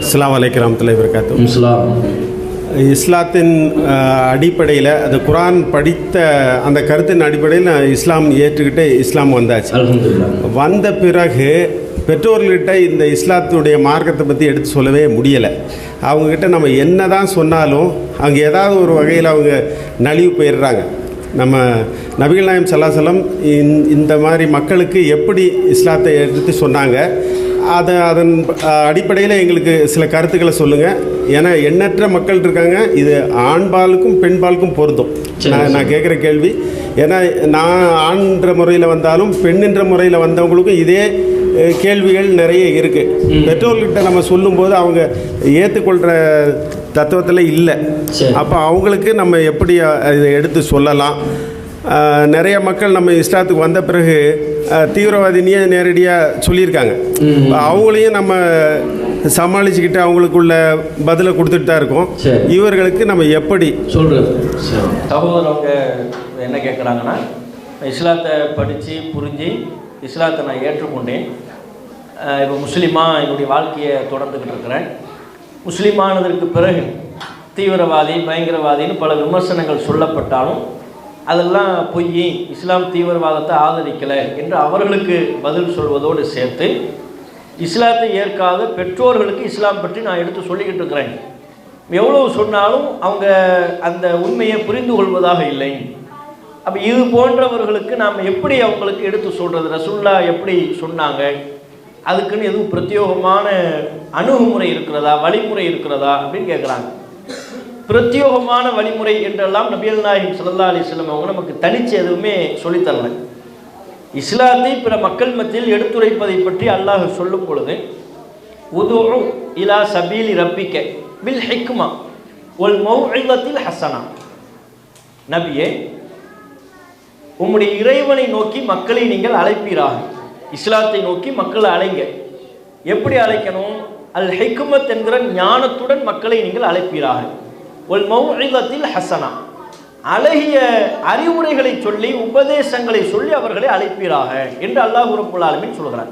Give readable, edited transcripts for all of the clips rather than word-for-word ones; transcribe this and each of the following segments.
அஸ்ஸலாமு அலைக்கும் வரஹ்மத்துல்லாஹி வபரகாத்துஹு. இஸ்லாத்தின் அடிப்படையில் அந்த குரான் படித்த அந்த கருத்தின் அடிப்படையில் இஸ்லாம் ஏற்றுக்கிட்டு இஸ்லாம் வந்தாச்சு. வந்த பிறகு பெற்றோர்கள்கிட்ட இந்த இஸ்லாத்துடைய மார்க்கத்தை பற்றி எடுத்து சொல்லவே முடியலை. அவங்கக்கிட்ட நம்ம என்ன தான் சொன்னாலும் அவங்க ஏதாவது ஒரு வகையில் அவங்க நலிவு போயிடுறாங்க. நம்ம நபிகள் நாயகம் ஸல்லல்லாஹு அலைஹி வஸல்லம் இந்த மாதிரி மக்களுக்கு எப்படி இஸ்லாத்தை எடுத்து சொன்னாங்க, அதன் அடிப்படையில் எங்களுக்கு சில கருத்துக்களை சொல்லுங்கள். ஏன்னா எண்ணற்ற மக்கள் இருக்காங்க. இது ஆண்பாலுக்கும் பெண்பாலுக்கும் பொருந்தும். நான் கேட்குற கேள்வி, ஏன்னா நான் ஆண்ன்ற முறையில் வந்தாலும் பெண்ணின்ற முறையில் வந்தவங்களுக்கும் இதே கேள்விகள் நிறைய இருக்குது. பெற்றோர்கிட்ட நம்ம சொல்லும்போது அவங்க ஏற்றுக்கொள்கிற தத்துவத்தில் இல்லை. அப்போ அவங்களுக்கு நம்ம எப்படி இதை எடுத்து சொல்லலாம்? நிறைய மக்கள் நம்ம இஸ்லாத்துக்கு வந்த பிறகு தீவிரவாதினியே நேரடியாக சொல்லியிருக்காங்க. அவங்களையும் நம்ம சமாளிச்சுக்கிட்டு அவங்களுக்குள்ள பதிலை கொடுத்துட்டு தான் இருக்கோம். இவர்களுக்கு நம்ம எப்படி சொல்கிறது? சகோதரர் அவங்க என்ன கேட்குறாங்கன்னா, இஸ்லாத்தை படித்து புரிஞ்சு இஸ்லாத்தை நான் ஏற்றுக்கொண்டேன், இப்போ முஸ்லீமாக என்னுடைய வாழ்க்கையை தொடர்ந்துக்கிட்டு இருக்கிறேன். முஸ்லீமானதற்கு பிறகு தீவிரவாதி பயங்கரவாதின்னு பல விமர்சனங்கள் சொல்லப்பட்டாலும் அதெல்லாம் பொய், இஸ்லாம் தீவிரவாதத்தை ஆதரிக்கலை என்று அவர்களுக்கு பதில் சொல்வதோடு சேர்த்து இஸ்லாத்தை ஏற்காத பெற்றோர்களுக்கு இஸ்லாம் பற்றி நான் எடுத்து சொல்லிக்கிட்டு இருக்கிறேன். எவ்வளவு சொன்னாலும் அவங்க அந்த உண்மையை புரிந்து கொள்வதாக இல்லை. அப்போ இது போன்றவர்களுக்கு நாம் எப்படி அவங்களுக்கு எடுத்து சொல்கிறது? ரசூலுல்லாஹ் எப்படி சொன்னாங்க? அதுக்குன்னு எதுவும் பிரத்யோகமான அணுகுமுறை இருக்கிறதா, வழிமுறை இருக்கிறதா அப்படின்னு கேட்குறாங்க. பிரத்யோகமான வழிமுறை என்றெல்லாம் நபிகள் நாயகம் ஸல்லல்லாஹு அலைஹி வஸல்லம் அவங்க நமக்கு தனிச்சு எதுவுமே சொல்லித்தரலை. இஸ்லாத்தை பிற மக்கள் மத்தியில் எடுத்துரைப்பதை பற்றி அல்லாஹ் சொல்லும் பொழுது, உதுஉ இலா சபீலி ரப்பிக்க பில் ஹிக்மா வல் மௌஇதத்தில் ஹஸனா, நபியே உம்முடைய இறைவனை நோக்கி மக்களை நீங்கள் அழைப்பீராக. இஸ்லாத்தை நோக்கி மக்களை அழைங்க. எப்படி அழைக்கணும்? அல் ஹிக்மத் என்கிற ஞானத்துடன் மக்களை நீங்கள் அழைப்பீராக. ஒல் மௌஇதத்தில் ஹஸனா, அழகிய அறிவுரைகளை சொல்லி உபதேசங்களை சொல்லி அவர்களை அழைப்பீராக என்று அல்லாஹ் ரப்புல் ஆலமீன் சொல்கிறார்.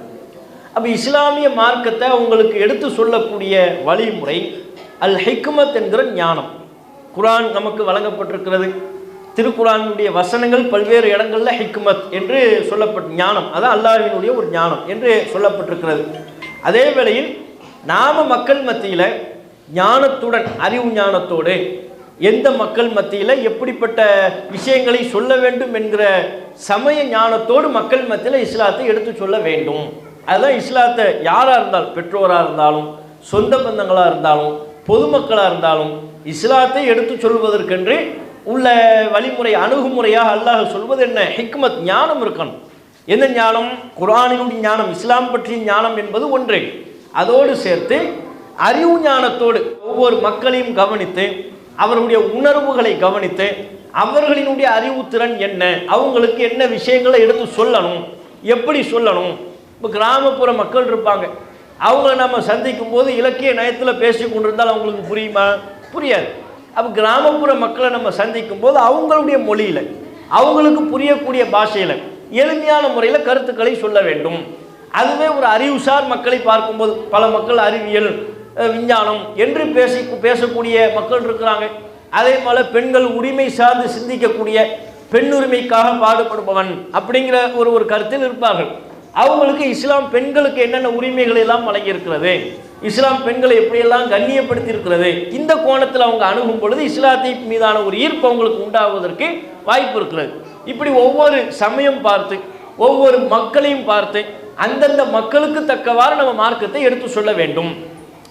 அப்போ இஸ்லாமிய மார்க்கத்தை உங்களுக்கு எடுத்து சொல்லக்கூடிய வழிமுறை அல் ஹிக்மத் என்கிற ஞானம். குர்ஆன் நமக்கு வழங்கப்பட்டிருக்கிறது. திருக்குர்ஆனுடைய வசனங்கள் பல்வேறு இடங்களில் ஹிக்மத் என்று சொல்லப்பட்ட ஞானம், அதான் அல்லாஹ்வினுடைய ஒரு ஞானம் என்று சொல்லப்பட்டிருக்கிறது. அதே வேளையில் நாம மக்கள் மத்தியில் ஞானத்துடன், அறிவு ஞானத்தோடு எந்த மக்கள் மத்தியில் எப்படிப்பட்ட விஷயங்களை சொல்ல வேண்டும் என்கிற சமய ஞானத்தோடு மக்கள் மத்தியில் இஸ்லாத்தை எடுத்து சொல்ல வேண்டும். அதுதான் இஸ்லாத்தை யாராக இருந்தாலும், பெற்றோராக இருந்தாலும், சொந்த பந்தங்களாக இருந்தாலும், பொதுமக்களாக இருந்தாலும் இஸ்லாத்தை எடுத்து சொல்வதற்கென்று உள்ள வழிமுறை அணுகுமுறையாக அல்லாஹ் சொல்வது என்ன? ஹிக்மத், ஞானம் இருக்கணும். எந்த ஞானம்? குர்ஆனினுடைய ஞானம், இஸ்லாம் பற்றிய ஞானம் என்பது ஒன்றே. அதோடு சேர்த்து அறிவு ஞானத்தோடு ஒவ்வொரு மக்களையும் கவனித்து அவர்களுடைய உணர்வுகளை கவனித்து அவர்களினுடைய அறிவுத்திறன் என்ன, அவங்களுக்கு என்ன விஷயங்களை எடுத்து சொல்லணும், எப்படி சொல்லணும். இப்போ கிராமப்புற மக்கள் இருப்பாங்க, அவங்கள நம்ம சந்திக்கும் போது இலக்கிய நயத்தில் பேசி கொண்டிருந்தால் அவங்களுக்கு புரியுமா? புரியாது. அப்போ கிராமப்புற மக்களை நம்ம சந்திக்கும் போது அவங்களுடைய மொழியில், அவங்களுக்கு புரியக்கூடிய பாஷையில் எளிமையான முறையில் கருத்துக்களை சொல்ல வேண்டும். அதுவே ஒரு அறிவுசார் மக்களை பார்க்கும்போது, பல மக்கள் அறிவியல் விஞ்ஞானம் என்று பேசக்கூடிய மக்கள் இருக்கிறாங்க. அதே போல் பெண்கள் உரிமை சார்ந்து சிந்திக்கக்கூடிய, பெண்ணுரிமைக்காக பாடுபடுபவன் அப்படிங்கிற ஒரு கருத்தில் இருப்பார்கள். அவங்களுக்கு இஸ்லாம் பெண்களுக்கு என்னென்ன உரிமைகள் எல்லாம் வழங்கியிருக்கிறது, இஸ்லாம் பெண்களை எப்படியெல்லாம் கண்ணியப்படுத்தி இருக்கிறது, இந்த கோணத்தில் அவங்க அணுகும் பொழுது இஸ்லாத்தை மீதான ஒரு ஈர்ப்பு அவங்களுக்கு உண்டாவதற்கு வாய்ப்பு இருக்கிறது. இப்படி ஒவ்வொரு சமயம் பார்த்து ஒவ்வொரு மக்களையும் பார்த்து அந்தந்த மக்களுக்கு தக்கவாறு நம்ம மார்க்கத்தை எடுத்து சொல்ல வேண்டும்.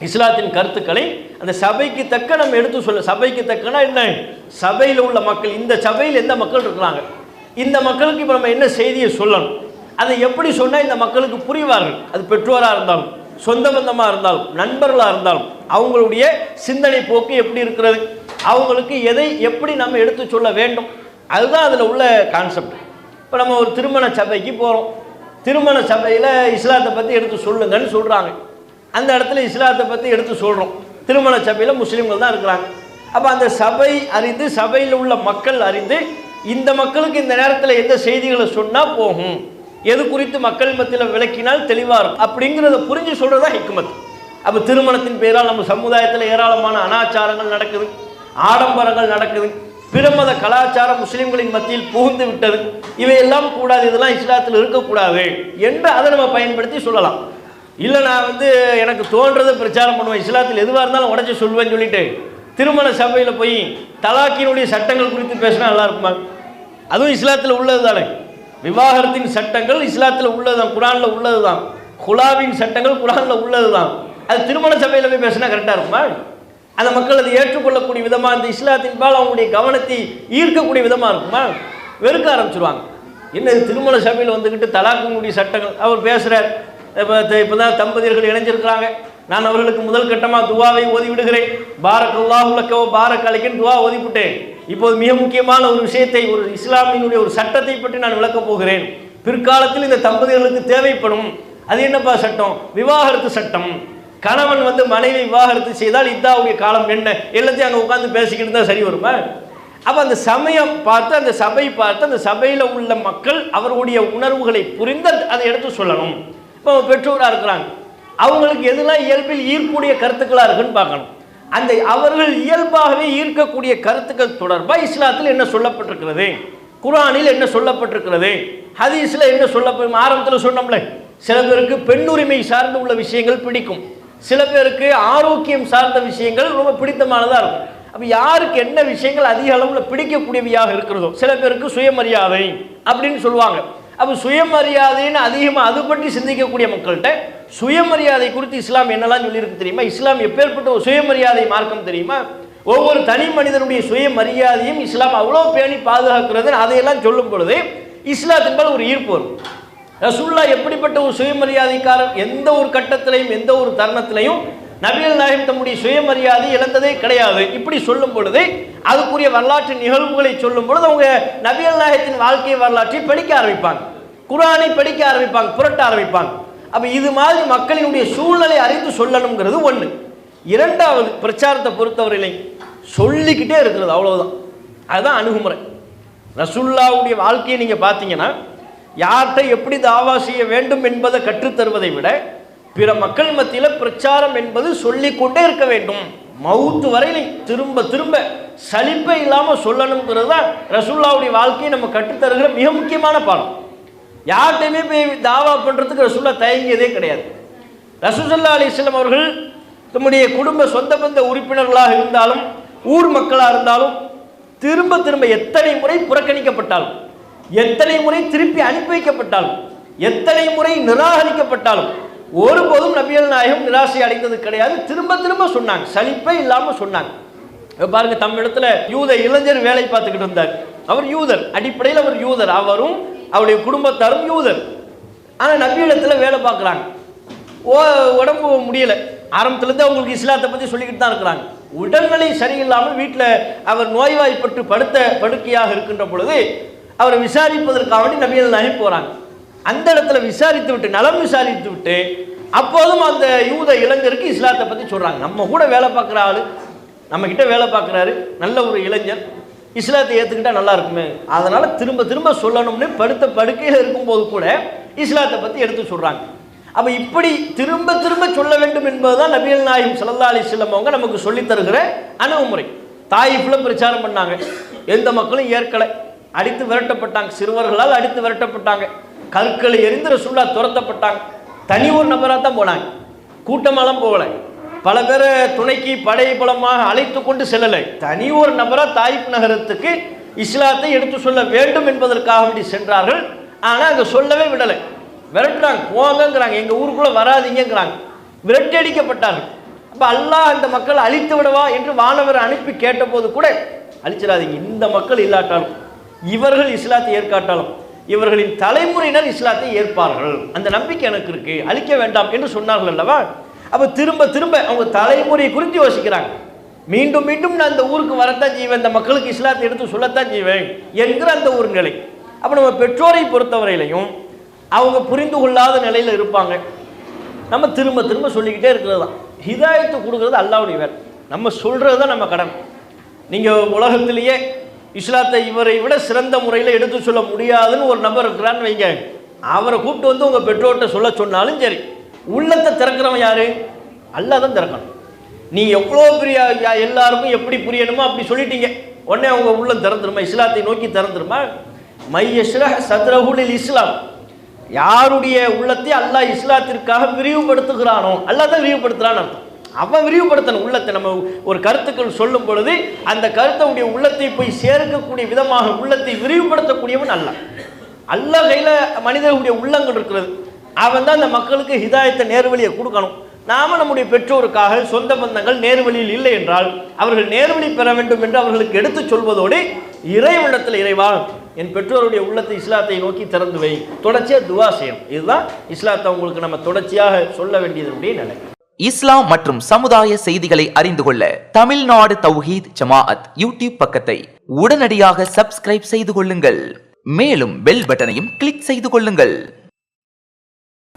இஸ்லாத்தின் கருத்துக்களை அந்த சபைக்கு தக்க நம்ம எடுத்து சொல்ல. சபைக்கு தக்கனா என்ன? சபையில் உள்ள மக்கள், இந்த சபையில் எந்த மக்கள் இருக்கிறாங்க, இந்த மக்களுக்கு இப்போ நம்ம என்ன செய்தியை சொல்லணும், அதை எப்படி சொன்னால் இந்த மக்களுக்கு புரிவார்கள். அது பெற்றோராக இருந்தாலும், சொந்த பந்தமாக இருந்தாலும், நண்பர்களாக இருந்தாலும் அவங்களுடைய சிந்தனை போக்கு எப்படி இருக்கிறது, அவங்களுக்கு எதை எப்படி நம்ம எடுத்து சொல்ல வேண்டும், அதுதான் அதில் உள்ள கான்செப்ட். இப்போ நம்ம ஒரு திருமண சபைக்கு போகிறோம். திருமண சபையில் இஸ்லாத்தை பற்றி எடுத்து சொல்லுங்கன்னு சொல்கிறாங்க. அந்த இடத்துல இஸ்லாத்தை பற்றி எடுத்து சொல்கிறோம். திருமண சபையில் முஸ்லீம்கள் தான் இருக்கிறாங்க. அப்போ அந்த சபை அறிந்து, சபையில் உள்ள மக்கள் அறிந்து, இந்த மக்களுக்கு இந்த நேரத்தில் எந்த செய்திகளை சொன்னால் போகும், எது குறித்து மக்கள் மத்தியில் விளக்கினால் தெளிவாக இருக்கும் அப்படிங்கிறத புரிஞ்சு சொல்கிறதா ஹிக்மத். அப்போ திருமணத்தின் பெயரால் நம்ம சமுதாயத்தில் ஏராளமான அனாச்சாரங்கள் நடக்குது, ஆடம்பரங்கள் நடக்குது, பிரமத கலாச்சாரம் முஸ்லீம்களின் மத்தியில் புகுந்து விட்டது. இவையெல்லாம் கூடாது, இதெல்லாம் இஸ்லாத்தில் இருக்கக்கூடாது என்று அதை நம்ம பயன்படுத்தி சொல்லலாம். இல்லை நான் எனக்கு தோன்றதை பிரச்சாரம் பண்ணுவேன், இஸ்லாத்தில் எதுவாக இருந்தாலும் உடச்சி சொல்லுவேன்னு சொல்லிட்டு திருமண சபையில் போய் தலாக்கினுடைய சட்டங்கள் குறித்து பேசினா நல்லா இருக்குமா? அதுவும் இஸ்லாத்தில் உள்ளது தானே. விவாகரத்தின் சட்டங்கள் இஸ்லாத்தில் உள்ளது தான், குரானில் உள்ளது தான். குலாவின் சட்டங்கள் குரானில் உள்ளது தான். அது திருமண சபையில் போய் பேசினா கரெக்டாக இருக்குமா? அந்த மக்கள் அதை ஏற்றுக்கொள்ளக்கூடிய விதமாக, அந்த இஸ்லாத்தின் பால் அவங்களுடைய கவனத்தை ஈர்க்கக்கூடிய விதமாக இருக்குமா? வெறுக்க ஆரம்பிச்சிருவாங்க. என்ன இது திருமண சபையில் வந்துக்கிட்டு தலாக்கினுடைய சட்டங்கள் அவர் பேசுகிறார். இப்போ தான் தம்பதியர்கள் இணைஞ்சிருக்கிறாங்க, நான் அவர்களுக்கு முதல் கட்டமாக துவாவை ஓதி விடுகிறேன், பாரக்கல்லாஹு லக்க வ பாரக் அலைக்கன்னு துவா ஓதிவிட்டேன். இப்போது மிக முக்கியமான ஒரு விஷயத்தை, ஒரு இஸ்லாமியினுடைய ஒரு சட்டத்தை பற்றி நான் விளக்கப் போகிறேன். பிற்காலத்தில் இந்த தம்பதியர்களுக்கு தேவைப்படும். அது என்னப்பா சட்டம்? விவாகரத்து சட்டம். கணவன் மனைவி விவாகரத்து செய்தால் இதாவுடைய காலம் என்ன, எல்லாத்தையும் அங்கே உட்காந்து பேசிக்கிட்டு தான் சரி வருமா? அப்போ அந்த சமயம் பார்த்து, அந்த சபை பார்த்து, அந்த சபையில் உள்ள மக்கள் அவர்களுடைய உணர்வுகளை புரிந்து அதை எடுத்து சொல்லணும். இப்போ பெற்றோராக இருக்கிறாங்க, அவங்களுக்கு எதெல்லாம் இயல்பில் ஈர்க்கக்கூடிய கருத்துக்களாக இருக்குன்னு பார்க்கணும். அந்த அவர்கள் இயல்பாகவே ஈர்க்கக்கூடிய கருத்துக்கள் தொடர்பாக இஸ்லாத்தில் என்ன சொல்லப்பட்டிருக்கிறது, குர்ஆனில் என்ன சொல்லப்பட்டிருக்கிறது, ஹதீஸில் என்ன சொல்லப்படும். ஆரம்பத்தில் சொன்னோம்ல, சில பேருக்கு பெண்ணுரிமை சார்ந்து உள்ள விஷயங்கள் பிடிக்கும், சில பேருக்கு ஆரோக்கியம் சார்ந்த விஷயங்கள் ரொம்ப பிடித்தமானதாக இருக்கும். அப்போ யாருக்கு என்ன விஷயங்கள் அதிக அளவில் பிடிக்கக்கூடியவையாக இருக்கிறதோ, சில பேருக்கு சுயமரியாதை அப்படின்னு சொல்லுவாங்க. அப்போ சுயமரியாதைன்னு அதிகமாக அது பற்றி சிந்திக்கக்கூடிய மக்கள்கிட்ட சுயமரியாதை குறித்து இஸ்லாம் என்னெல்லாம் சொல்லியிருக்கு தெரியுமா? இஸ்லாம் எப்பேற்பட்ட ஒரு சுயமரியாதை மார்க்கம் தெரியுமா? ஒவ்வொரு தனி மனிதனுடைய சுயமரியாதையும் இஸ்லாம் அவ்வளோ பேணி பாதுகாக்கிறது. அதையெல்லாம் சொல்லும் பொழுது இஸ்லாத்தின்பால் ஒரு ஈர்ப்பு வரும். ரசூலுல்லாஹ் எப்படிப்பட்ட ஒரு சுயமரியாதைக்காரர், எந்த ஒரு கட்டத்திலையும் எந்த ஒரு தருணத்திலையும் நபிகள் நாயகம் தம்முடைய சுயமரியாதை இழந்ததே கிடையாது. இப்படி சொல்லும் பொழுது அதுக்குரிய வரலாற்று நிகழ்வுகளை சொல்லும் பொழுது அவங்க நபிகள் நாயகத்தின் வாழ்க்கை வரலாற்றை படிக்க ஆரம்பிப்பாங்க, குர்ஆனை படிக்க ஆரம்பிப்பாங்க, புரட்ட ஆரம்பிப்பாங்க. அப்போ இது மாதிரி மக்களினுடைய சூழ்நிலை அறிந்து சொல்லணுங்கிறது ஒன்று. இரண்டாவது, பிரச்சாரத்தை பொறுத்தவரையிலே சொல்லிக்கிட்டே இருக்கிறது, அவ்வளவுதான். அதுதான் அணுகுமுறை. ரசூலுல்லாஹ்வுடைய வாழ்க்கையை நீங்கள் பார்த்தீங்கன்னா, யார்கிட்ட எப்படி தாவா செய்ய வேண்டும் என்பதை கற்றுத்தருவதை விட பிற மக்கள் மத்தியில் பிரச்சாரம் என்பது சொல்லிக்கொண்டே இருக்க வேண்டும். மவுத்து வரையிலே திரும்ப திரும்ப சலிப்பை இல்லாமல் சொல்லணுங்கிறது தான் ரசூலுல்லாஹ்வுடைய வாழ்க்கையை நம்ம கற்றுத்தருகிற மிக முக்கியமான பாடம். யார்கிட்டையுமே போய் தாவா பண்ணுறதுக்கு ரசூலுல்லாஹ் தயங்கியதே கிடையாது. ரசூல் ஸல்லல்லாஹு அலைஹி வஸல்லம் அவர்கள் தம்முடைய குடும்ப சொந்த பந்த உறுப்பினர்களாக இருந்தாலும், ஊர் மக்களாக இருந்தாலும், திரும்ப திரும்ப எத்தனை முறை புறக்கணிக்கப்பட்டாலும், எத்தனை முறை திருப்பி அனுப்பி வைக்கப்பட்டாலும், எத்தனை முறை நிராகரிக்கப்பட்டாலும் ஒருபோதும் நபிகள் நாயகம் நிராசை அடைந்தது கிடையாது. திரும்ப திரும்ப சொன்னாங்க, சலிப்பே இல்லாமல் சொன்னாங்க. பாருங்க, தமிழகத்தில் யூத இளைஞர் வேலை பார்த்துக்கிட்டு இருந்தார். அவர் யூதர், அடிப்படையில் அவர் யூதர், அவரும் அவருடைய குடும்பத்தாரும் யூதர். ஆனால் நபியிடத்தில் வேலை பார்க்குறாங்க. உடம்பு முடியலை, ஆரம்பத்துலேருந்து அவங்களுக்கு இஸ்லாத்தை பற்றி சொல்லிக்கிட்டு தான் இருக்கிறாங்க. உடல்நிலை சரியில்லாமல் வீட்டில் அவர் நோய்வாய்ப்பட்டு படுக்கையாக இருக்கின்ற பொழுது அவரை விசாரிப்பதற்காக வேண்டி நபிகள் நாயகம் போகிறாங்க. அந்த இடத்துல விசாரித்து விட்டு, நலம் விசாரித்து விட்டு, அப்போதும் அந்த யூத இளைஞருக்கு இஸ்லாத்தை பற்றி சொல்கிறாங்க. நம்ம கூட வேலை பார்க்குற ஆள், நம்மக்கிட்ட வேலை பார்க்குறாரு, நல்ல ஒரு இளைஞர், இஸ்லாத்தை ஏற்றுக்கிட்டால் நல்லா இருக்குமே, அதனால் திரும்ப திரும்ப சொல்லணும்னு படுக்கையில் இருக்கும்போது கூட இஸ்லாத்தை பற்றி எடுத்து சொல்கிறாங்க. அப்போ இப்படி திரும்ப திரும்ப சொல்ல வேண்டும் என்பது தான் நபிகள் நாயகம் ஸல்லல்லாஹு அலைஹி வஸல்லம் அவங்க நமக்கு சொல்லித் தருகிற அணுகுமுறை. தாயிஃப்ல பிரச்சாரம் பண்ணாங்க, எந்த மக்களும் ஏற்கலை, அடித்து விரட்டப்பட்டாங்க, சிறுவர்களால் அடித்து விரட்டப்பட்டாங்க, கற்களை எரிந்து ரசூலுல்லாஹ் துரத்தப்பட்டாங்க. தனி ஒரு நபராக தான் போனாங்க, கூட்டமெல்லாம் போகலை, பல பேரை துணைக்கு படை பலமாக அழைத்து கொண்டு செல்லலை. தனி ஒரு நபராக தாயிஃப் நகரத்துக்கு இஸ்லாத்தை எடுத்து சொல்ல வேண்டும் என்பதற்காக வேண்டி சென்றார்கள். ஆனால் அங்கே சொல்லவே விடலை, விரட்டுறாங்க, போங்கங்கிறாங்க, எங்கள் ஊருக்குள்ளே வராதிங்கிறாங்க, விரட்டி அடிக்கப்பட்டார்கள். அப்போ அல்லாஹ் அந்த மக்களை அழித்து விடவா என்று வானவர் அனுப்பி கேட்டபோது கூட அழிச்சிடாதீங்க, இந்த மக்கள் இல்லாட்டாலும், இவர்கள் இஸ்லாத்தை ஏற்காட்டாலும் இவர்களின் தலைமுறையினர் இஸ்லாத்தை ஏற்பார்கள், அந்த நம்பிக்கை எனக்கு இருக்கு, அழிக்க வேண்டாம் என்று சொன்னார்கள் அல்லவா. அப்போ திரும்ப திரும்ப அவங்க தலைமுறை குறித்து யோசிக்கிறாங்க. மீண்டும் மீண்டும் நான் அந்த ஊருக்கு வரத்தான் செய்வேன், இந்த மக்களுக்கு இஸ்லாத்தை எடுத்து சொல்லத்தான் செய்வேன் என்கிற அந்த ஒரு நிலை. அப்போ நம்ம பெற்றோரை பொறுத்தவரையிலையும் அவங்க புரிந்து கொள்ளாத நிலையில் இருப்பாங்க. நம்ம திரும்ப திரும்ப சொல்லிக்கிட்டே இருக்கிறது தான். ஹிதாயத்து கொடுக்குறது அல்லாஹ்வுடைய வேலை, நம்ம சொல்கிறது தான் நம்ம கடன். நீங்கள் உலகத்திலேயே இஸ்லாத்தை இவரை விட சிறந்த முறையில் எடுத்து சொல்ல முடியாதுன்னு ஒரு நபர் இருக்கிறான்னு வைங்க, அவரை கூப்பிட்டு உங்கள் பெற்றோர்கிட்ட சொல்ல சொன்னாலும் சரி, உள்ளத்தை திறக்கிறவன் யார்? அல்லாஹ் தான் திறக்கணும். நீ எவ்வளோ பெரிய எல்லாருக்கும் எப்படி புரியணுமோ அப்படி சொல்லிட்டீங்க, உடனே அவங்க உள்ளம் திறந்துருமா? இஸ்லாத்தை நோக்கி திறந்துருமா? மையஷ்ரஹ் சத்ரஹுல் இஸ்லாம், யாருடைய உள்ளத்தை அல்லாஹ் இஸ்லாத்திற்காக விரிவுபடுத்துகிறானோ, அல்லாஹ் தான் விரிவுபடுத்துறான்னு அர்த்தம். அவன் விரிவுபடுத்தணும் உள்ளத்தை. நம்ம ஒரு கருத்துக்கள் சொல்லும் பொழுது அந்த கருத்துடைய உள்ளத்தை போய் சேர்க்கக்கூடிய விதமாக உள்ளத்தை விரிவுபடுத்தக்கூடியவன் அல்லாஹ். அல்லாஹ் கையில் மனிதர்களுடைய உள்ளங்கள் இருக்கிறது. அவன் தான் அந்த மக்களுக்கு ஹிதாயத்தை நேர்வழியை கொடுக்கணும். நாம நம்முடைய பெற்றோருக்காக சொந்த பந்தங்கள் நேர்வழியில் இல்லை என்றால் அவர்கள் நேர்வழி பெற வேண்டும் என்று அவர்களுக்கு எடுத்து சொல்வதோடு இறைவனிடத்தில், இறைவா என் பெற்றோருடைய உள்ளத்தை இஸ்லாத்தை நோக்கி திறந்து வை, தொடர்ச்சியாக துவா செய்யும். இதுதான் இஸ்லாத்தை உங்களுக்கு நம்ம தொடர்ச்சியாக சொல்ல வேண்டியதனுடைய நிலை. இஸ்லாம் மற்றும் சமுதாய செய்திகளை அறிந்து கொள்ள தமிழ்நாடு தௌஹீத் ஜமாஅத் யூடியூப் பக்கத்தை உடனடியாக சப்ஸ்கிரைப் செய்து கொள்ளுங்கள். மேலும் பெல் பட்டனையும் கிளிக் செய்து கொள்ளுங்கள்.